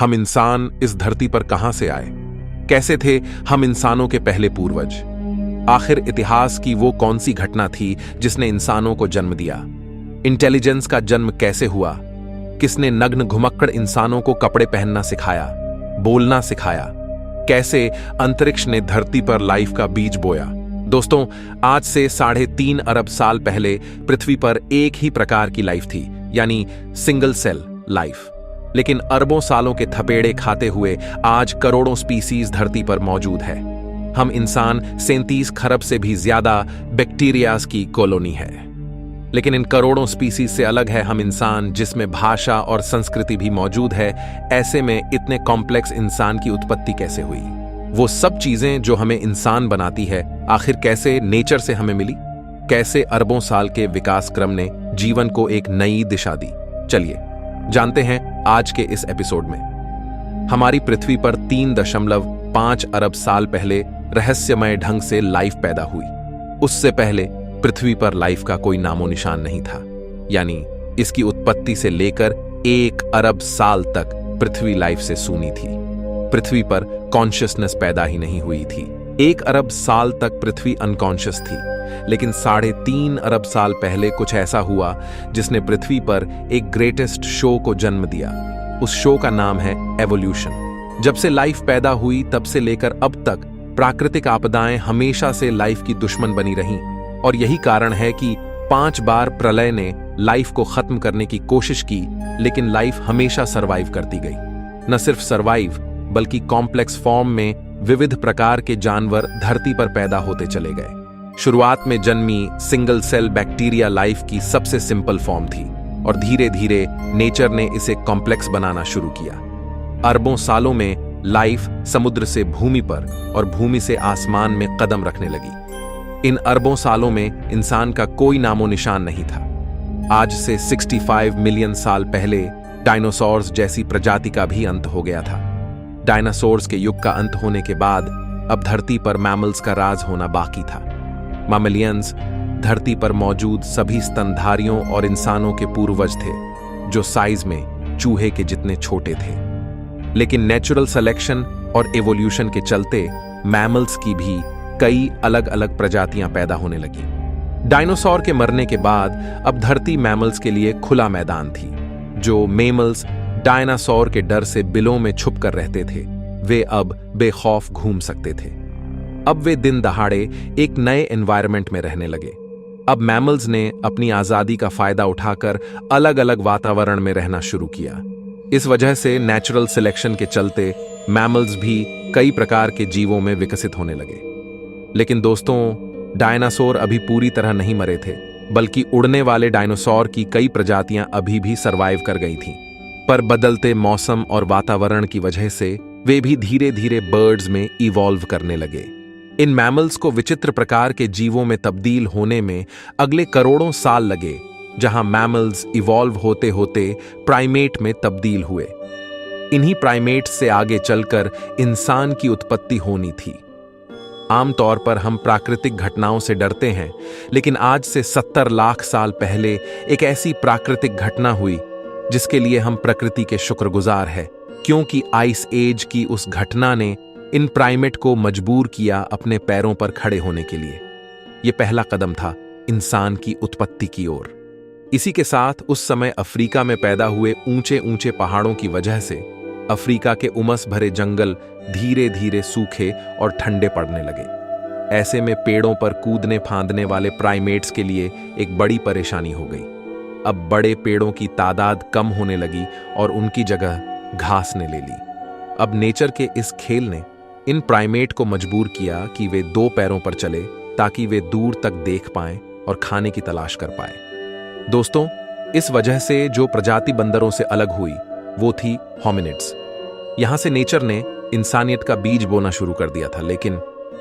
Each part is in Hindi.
हम इंसान इस धरती पर कहां से आए? कैसे थे हम इंसानों के पहले पूर्वज? आखिर इतिहास की वो कौन सी घटना थी जिसने इंसानों को जन्म दिया? इंटेलिजेंस का जन्म कैसे हुआ? किसने नग्न घुमक्कड़ इंसानों को कपड़े पहनना सिखाया, बोलना सिखाया? कैसे अंतरिक्ष ने धरती पर लाइफ का बीज बोया? दोस्तों, आज से 3.5 अरब साल पहले पृथ्वी पर एक ही प्रकार की लाइफ थी, यानी सिंगल सेल लाइफ। लेकिन अरबों सालों के थपेड़े खाते हुए आज करोड़ों स्पीसीज धरती पर मौजूद है। हम इंसान 37 खरब से भी ज्यादा बैक्टीरियाज की कॉलोनी है। लेकिन इन करोड़ों स्पीसीज से अलग है हम इंसान, जिसमें भाषा और संस्कृति भी मौजूद है। ऐसे में इतने कॉम्प्लेक्स इंसान की उत्पत्ति कैसे हुई? वो सब चीजें जो हमें इंसान बनाती है, आखिर कैसे नेचर से हमें मिली? कैसे अरबों साल के विकास क्रम ने जीवन को एक नई दिशा दी? चलिए जानते हैं आज के इस एपिसोड में। हमारी पृथ्वी पर 3.5 अरब साल पहले रहस्यमय ढंग से लाइफ पैदा हुई। उससे पहले पृथ्वी पर लाइफ का कोई नामो निशान नहीं था, यानी इसकी उत्पत्ति से लेकर 1 अरब साल तक पृथ्वी लाइफ से सूनी थी। पृथ्वी पर कॉन्शियसनेस पैदा ही नहीं हुई थी। 1 अरब साल तक पृथ्वी अनकॉन्शियस थी, लेकिन 3.5 अरब साल पहले कुछ ऐसा हुआ जिसने पृथ्वी पर एक ग्रेटेस्ट शो को जन्म दिया। उस शो का नाम है एवोल्यूशन। जब से लाइफ पैदा हुई तब से लेकर अब तक प्राकृतिक आपदाएं हमेशा से लाइफ की दुश्मन बनी रहीं, और यही कारण है कि 5 बार प्रलय ने लाइफ को खत्म करने की कोशिश की, लेकिन लाइफ हमेशा सरवाइव करती गई। न सिर्फ सरवाइव, बल्कि कॉम्प्लेक्स फॉर्म में विविध प्रकार के जानवर धरती पर पैदा होते चले गए। शुरुआत में जन्मी सिंगल सेल बैक्टीरिया लाइफ की सबसे सिंपल फॉर्म थी, और धीरे धीरे नेचर ने इसे कॉम्प्लेक्स बनाना शुरू किया। अरबों सालों में लाइफ समुद्र से भूमि पर और भूमि से आसमान में कदम रखने लगी। इन अरबों सालों में इंसान का कोई नामो निशान नहीं था। आज से 65 मिलियन साल पहले डायनासोर्स जैसी प्रजाति का भी अंत हो गया था। डायनासोर्स के युग का अंत होने के बाद अब धरती पर मैमल्स का राज होना बाकी था। मैमलियंस धरती पर मौजूद सभी स्तनधारियों और इंसानों के पूर्वज थे, जो साइज में चूहे के जितने छोटे थे। लेकिन नेचुरल सिलेक्शन और एवोल्यूशन के चलते मैमल्स की भी कई अलग अलग प्रजातियां पैदा होने लगी। डायनासोर के मरने के बाद अब धरती मैमल्स के लिए खुला मैदान थी। जो मेमल्स डायनासोर के डर से बिलों में छुप कर रहते थे, वे अब बेखौफ घूम सकते थे। अब वे दिन दहाड़े एक नए एनवायरनमेंट में रहने लगे। अब मैमल्स ने अपनी आजादी का फायदा उठाकर अलग अलग वातावरण में रहना शुरू किया। इस वजह से नेचुरल सिलेक्शन के चलते मैमल्स भी कई प्रकार के जीवों में विकसित होने लगे। लेकिन दोस्तों, डायनासोर अभी पूरी तरह नहीं मरे थे, बल्कि उड़ने वाले डायनासोर की कई प्रजातियां अभी भी सरवाइव कर गई थीं। पर बदलते मौसम और वातावरण की वजह से वे भी धीरे धीरे बर्ड्स में इवॉल्व करने लगे। इन मैमल्स को विचित्र प्रकार के जीवों में तब्दील होने में अगले करोड़ों साल लगे, जहां मैमल्स इवॉल्व होते होते प्राइमेट में तब्दील हुए। इन्हीं प्राइमेट से आगे चलकर इंसान की उत्पत्ति होनी थी। आमतौर पर हम प्राकृतिक घटनाओं से डरते हैं, लेकिन आज से 70 लाख साल पहले एक ऐसी प्राकृतिक घटना हुई जिसके लिए हम प्रकृति के शुक्रगुजार हैं, क्योंकि आइस एज की उस घटना ने इन प्राइमेट को मजबूर किया अपने पैरों पर खड़े होने के लिए। यह पहला कदम था इंसान की उत्पत्ति की ओर। इसी के साथ उस समय अफ्रीका में पैदा हुए ऊंचे ऊंचे पहाड़ों की वजह से अफ्रीका के उमस भरे जंगल धीरे धीरे सूखे और ठंडे पड़ने लगे। ऐसे में पेड़ों पर कूदने फांदने वाले प्राइमेट्स के लिए एक बड़ी परेशानी हो गई। अब बड़े पेड़ों की तादाद कम होने लगी और उनकी जगह घास ने ले ली। अब नेचर के इस खेल ने इन प्राइमेट को मजबूर किया कि वे 2 पैरों पर चले, ताकि वे दूर तक देख पाएं और खाने की तलाश कर पाएं। दोस्तों, इस वजह से जो प्रजाति बंदरों से अलग हुई वो थी होमिनिड्स। यहां से नेचर ने इंसानियत का बीज बोना शुरू कर दिया था, लेकिन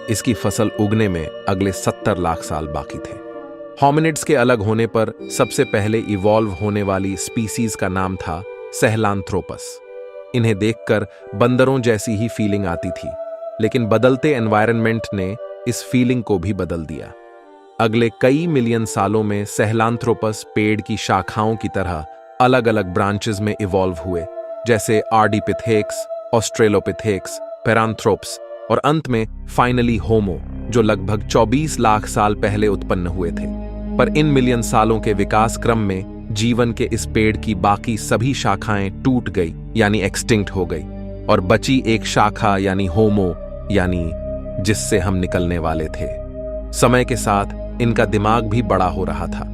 इसकी फसल उगने में अगले 70 लाख साल बाकी थे। होमिनिड्स के अलग होने पर सबसे पहले इवॉल्व होने वाली स्पीसीज का नाम था सहेलांथ्रोपस। इन्हें देखकर बंदरों जैसी ही फीलिंग आती थी, लेकिन बदलते एनवायरनमेंट ने इस फीलिंग को भी बदल दिया। अगले कई मिलियन सालों में सहेलांथ्रोपस पेड़ की शाखाओं की तरह अलग अलग ब्रांचेस में इवॉल्व हुए, जैसे आर्डिपिथेक्स, ऑस्ट्रेलोपिथेक्स, पेरांथ्रोप्स और अंत में फाइनली होमो, जो लगभग 24 लाख साल पहले उत्पन्न हुए थे। पर इन मिलियन सालों के विकास क्रम में जीवन के इस पेड़ की बाकी सभी शाखाएं टूट गई यानी एक्सटिंक्ट हो गई, और बची एक शाखा यानी होमो, यानी जिससे हम निकलने वाले थे। समय के साथ इनका दिमाग भी बड़ा हो रहा था।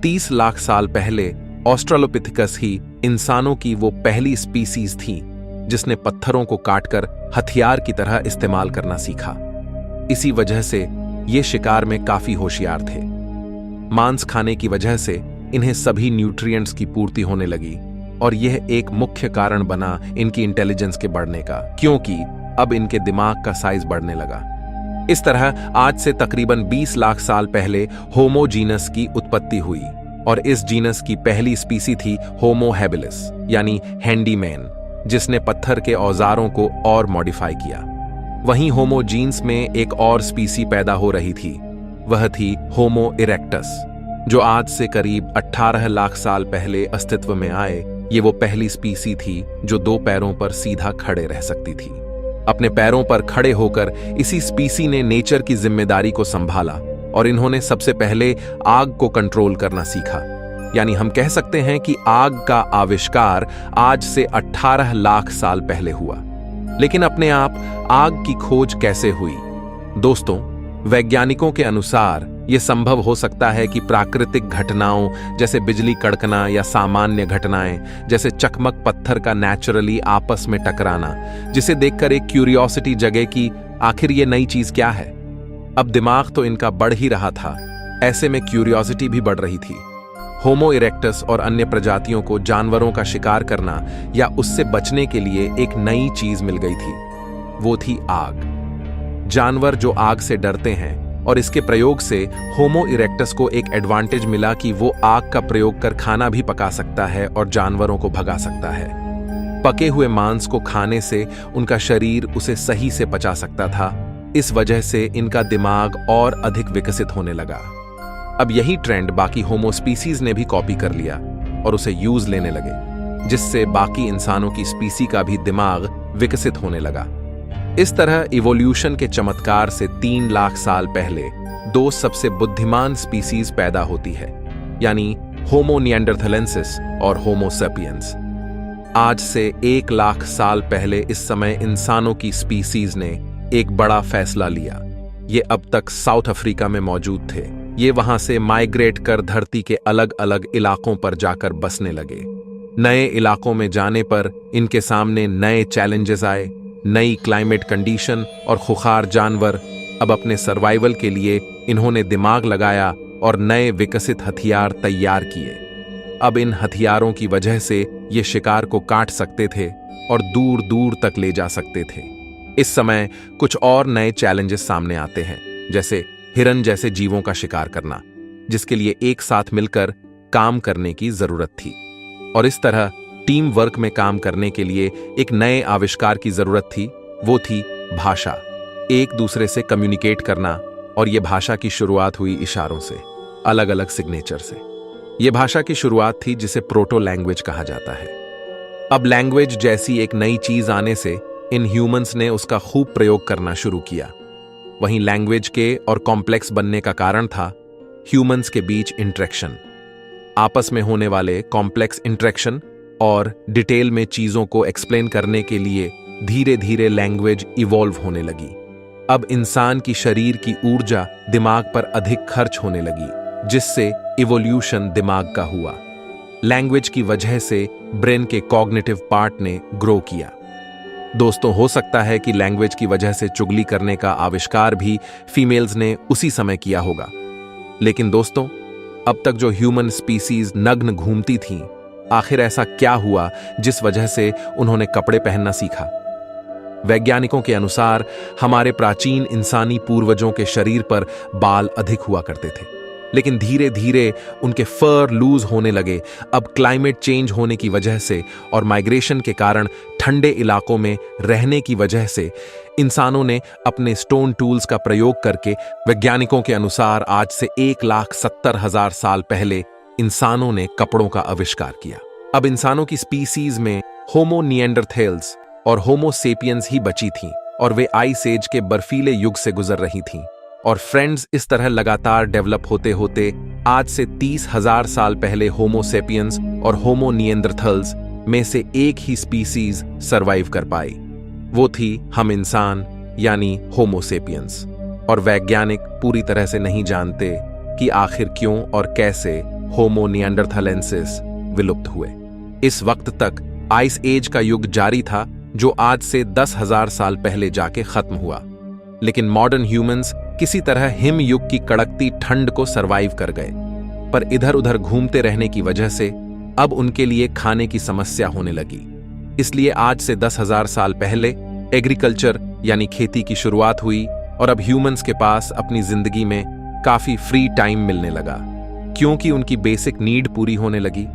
30 लाख साल पहले ऑस्ट्रेलोपिथेकस ही इंसानों की वो पहली स्पीसीज थी जिसने पत्थरों को काटकर हथियार की तरह इस्तेमाल करना सीखा। इसी वजह से ये शिकार में काफी होशियार थे। मांस खाने की वजह से इन्हें सभी न्यूट्रिएंट्स की पूर्ति होने लगी, और यह एक मुख्य कारण बना इनकी इंटेलिजेंस के बढ़ने का, क्योंकि अब इनके दिमाग का साइज बढ़ने लगा। इस तरह आज से तकरीबन 20 लाख साल पहले होमो जीनस की उत्पत्ति हुई, और इस जीनस की पहली स्पीसी थी होमो हैबिलिस यानी हैंडीमैन, जिसने पत्थर के औजारों को और मॉडिफाई किया। वहीं होमो जीन्स में एक और स्पीसी पैदा हो रही थी, वह थी होमो इरेक्टस, जो आज से करीब 18 लाख साल पहले अस्तित्व में आए। ये वो पहली स्पीसी थी जो 2 पैरों पर सीधा खड़े रह सकती थी। अपने पैरों पर खड़े होकर इसी स्पीसी ने नेचर की जिम्मेदारी को संभाला, और इन्होंने सबसे पहले आग को कंट्रोल करना सीखा। यानी हम कह सकते हैं कि आग का आविष्कार आज से 18 लाख साल पहले हुआ। लेकिन अपने आप आग की खोज कैसे हुई? दोस्तों, वैज्ञानिकों के अनुसार यह संभव हो सकता है कि प्राकृतिक घटनाओं जैसे बिजली कड़कना या सामान्य घटनाएं जैसे चकमक पत्थर का नेचुरली आपस में टकराना, जिसे देखकर एक क्यूरियोसिटी जगे कि आखिर ये नई चीज क्या है। अब दिमाग तो इनका बढ़ ही रहा था, ऐसे में क्यूरियोसिटी भी बढ़ रही थी। होमो इरेक्टस और अन्य प्रजातियों को जानवरों का शिकार करना या उससे बचने के लिए एक नई चीज मिल गई थी, वो थी आग। जानवर जो आग से डरते हैं, और इसके प्रयोग से होमो इरेक्टस को एक एडवांटेज मिला कि वो आग का प्रयोग कर खाना भी पका सकता है और जानवरों को भगा सकता है। पके हुए मांस को खाने से उनका शरीर उसे सही से पचा सकता था। इस वजह से इनका दिमाग और अधिक विकसित होने लगा। अब यही ट्रेंड बाकी होमो स्पीसीज ने भी कॉपी कर लिया और उसे यूज लेने लगे, जिससे बाकी इंसानों की स्पीसी का भी दिमाग विकसित होने लगा। इस तरह इवोल्यूशन के चमत्कार से 3 लाख साल पहले 2 सबसे बुद्धिमान स्पीसीज पैदा होती है, यानी होमो निएंडरथलेंसिस और होमो सेपियंस। आज से 1 लाख साल पहले इस समय इंसानों की स्पीसीज ने एक बड़ा फैसला लिया। ये अब तक साउथ अफ्रीका में मौजूद थे। ये वहां से माइग्रेट कर धरती के अलग अलग इलाकों पर जाकर बसने लगे। नए इलाकों में जाने पर इनके सामने नए चैलेंजेस आए, नई क्लाइमेट कंडीशन और खुखार जानवर। अब अपने सर्वाइवल के लिए इन्होंने दिमाग लगाया और नए विकसित हथियार तैयार किए। अब इन हथियारों की वजह से ये शिकार को काट सकते थे और दूर दूर तक ले जा सकते थे। इस समय कुछ और नए चैलेंजेस सामने आते हैं, जैसे हिरन जैसे जीवों का शिकार करना, जिसके लिए एक साथ मिलकर काम करने की जरूरत थी। और इस तरह टीम वर्क में काम करने के लिए एक नए आविष्कार की जरूरत थी, वो थी भाषा। एक दूसरे से कम्युनिकेट करना, और यह भाषा की शुरुआत हुई इशारों से, अलग अलग सिग्नेचर से। यह भाषा की शुरुआत थी जिसे प्रोटो लैंग्वेज कहा जाता है। अब लैंग्वेज जैसी एक नई चीज आने से इन ह्यूमंस ने उसका खूब प्रयोग करना शुरू किया। वहीं लैंग्वेज के और कॉम्प्लेक्स बनने का कारण था ह्यूमंस के बीच इंटरेक्शन, आपस में होने वाले कॉम्प्लेक्स इंटरेक्शन और डिटेल में चीजों को एक्सप्लेन करने के लिए धीरे धीरे लैंग्वेज इवॉल्व होने लगी। अब इंसान की शरीर की ऊर्जा दिमाग पर अधिक खर्च होने लगी, जिससे इवोल्यूशन दिमाग का हुआ। लैंग्वेज की वजह से ब्रेन के कॉग्निटिव पार्ट ने ग्रो किया। दोस्तों, हो सकता है कि लैंग्वेज की वजह से चुगली करने का आविष्कार भी फीमेल्स ने उसी समय किया होगा। लेकिन दोस्तों, अब तक जो ह्यूमन स्पीसीज नग्न घूमती थीं, आखिर ऐसा क्या हुआ जिस वजह से उन्होंने कपड़े पहनना सीखा? वैज्ञानिकों के अनुसार हमारे प्राचीन इंसानी पूर्वजों के शरीर पर बाल अधिक हुआ करते थे, लेकिन धीरे धीरे उनके फर लूज होने लगे। अब क्लाइमेट चेंज होने की वजह से और माइग्रेशन के कारण ठंडे इलाकों में रहने की वजह से इंसानों ने अपने स्टोन टूल्स का प्रयोग करके, वैज्ञानिकों के अनुसार आज से 1,70,000 साल पहले इंसानों ने कपड़ों का आविष्कार किया। अब इंसानों की स्पीसीज में होमो निएंडरथेल्स और होमो सेपियंस ही बची थीं और वे आइस एज के बर्फीले युग से गुजर रही थीं। और फ्रेंड्स, इस तरह लगातार डेवलप होते होते आज से 30,000 साल पहले होमो सेपियंस और होमो निएंडरथल्स में से एक ही स्पीसीज सरवाइव कर पाई। वो थी हम इंसान, यानी होमो सेपियंस। और वैज्ञानिक पूरी तरह से नहीं जानते कि आखिर क्यों और कैसे होमो निएंडरथालेंसिस विलुप्त हुए। इस वक्त तक आइस एज का युग जारी था, जो आज से 10,000 साल पहले जाके खत्म हुआ। लेकिन मॉडर्न ह्यूमंस किसी तरह हिम युग की कड़कती ठंड को सरवाइव कर गए, पर इधर उधर घूमते रहने की वजह से अब उनके लिए खाने की समस्या होने लगी। इसलिए आज से 10,000 साल पहले एग्रीकल्चर यानी खेती की शुरुआत हुई और अब ह्यूमंस के पास अपनी जिंदगी में काफी फ्री टाइम मिलने लगा, क्योंकि उनकी बेसिक नीड पूरी होने लगी।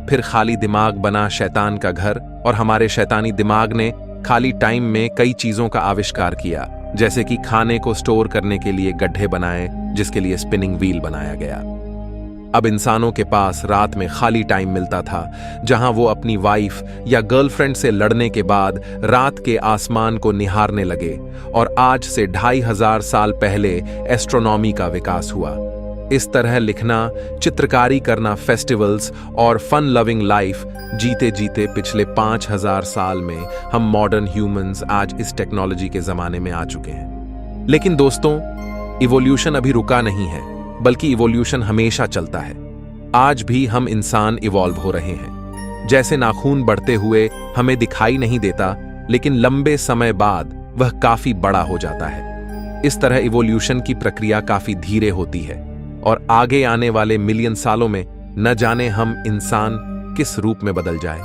फिर खाली दिमाग बना शैतान का घर, और हमारे शैतानी दिमाग ने खाली टाइम में कई चीजों का आविष्कार किया, जैसे कि खाने को स्टोर करने के लिए गड्ढे बनाए, जिसके लिए स्पिनिंग व्हील बनाया गया। अब इंसानों के पास रात में खाली टाइम मिलता था, जहां वो अपनी वाइफ या गर्लफ्रेंड से लड़ने के बाद रात के आसमान को निहारने लगे। और आज से 2,500 साल पहले एस्ट्रोनॉमी का विकास हुआ। इस तरह लिखना, चित्रकारी करना, फेस्टिवल्स और फन लविंग लाइफ जीते जीते पिछले 5,000 साल में हम मॉडर्न ह्यूमंस आज इस टेक्नोलॉजी के जमाने में आ चुके हैं। लेकिन दोस्तों, इवोल्यूशन अभी रुका नहीं है, बल्कि इवोल्यूशन हमेशा चलता है। आज भी हम इंसान इवॉल्व हो रहे हैं। जैसे नाखून बढ़ते हुए हमें दिखाई नहीं देता, लेकिन लंबे समय बाद वह काफी बड़ा हो जाता है। इस तरह इवोल्यूशन की प्रक्रिया काफी धीरे होती है और आगे आने वाले मिलियन सालों में न जाने हम इंसान किस रूप में बदल जाए।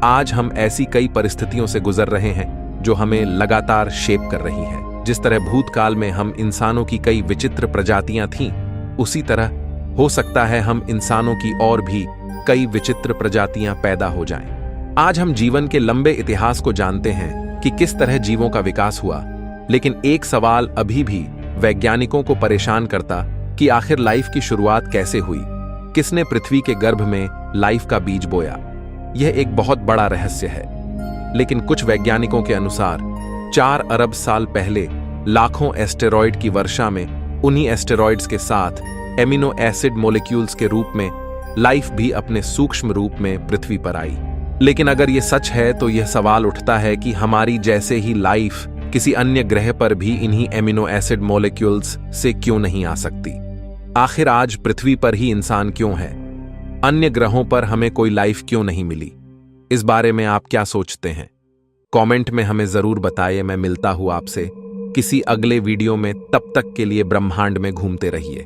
आज हम ऐसी कई परिस्थितियों से गुजर रहे हैं जो हमें लगातार शेप कर रही हैं। जिस तरह भूतकाल में हम इंसानों की कई विचित्र प्रजातियां थीं, उसी तरह हो सकता है हम इंसानों की और भी कई विचित्र प्रजातियां पैदा हो जाएं। आज हम जीवन के लंबे इतिहास को जानते हैं कि किस तरह जीवों का विकास हुआ, लेकिन एक सवाल अभी भी वैज्ञानिकों को परेशान करता कि आखिर लाइफ की शुरुआत कैसे हुई, किसने पृथ्वी के गर्भ में लाइफ का बीज बोया। यह एक बहुत बड़ा रहस्य है। लेकिन कुछ वैज्ञानिकों के अनुसार 4 अरब साल पहले लाखों एस्टेरॉयड की वर्षा में उन्हीं एस्टेरॉयड्स के साथ एमिनो एसिड मॉलिक्यूल्स के रूप में लाइफ भी अपने सूक्ष्म रूप में पृथ्वी पर आई। लेकिन अगर यह सच है तो यह सवाल उठता है कि हमारी जैसे ही लाइफ किसी अन्य ग्रह पर भी इन्हीं एमिनो एसिड मॉलिक्यूल्स से क्यों नहीं आ सकती। आखिर आज पृथ्वी पर ही इंसान क्यों है? अन्य ग्रहों पर हमें कोई लाइफ क्यों नहीं मिली? इस बारे में आप क्या सोचते हैं? कमेंट में हमें जरूर बताइए। मैं मिलता हूं आपसे किसी अगले वीडियो में। तब तक के लिए ब्रह्मांड में घूमते रहिए।